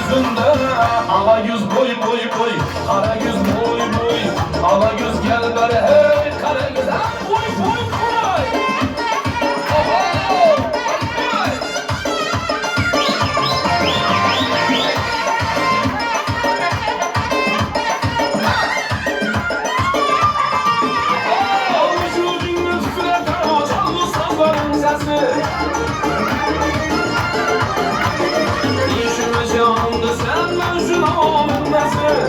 yüzünde. Ala yüz boy boy boy, kara yüz boy boy. Ala yüz gel beri hey, kara yüz ah, boy boy boy. Oho! Vücudun üstüne çaldı sazların sesi. İşime candı senden şuna olması.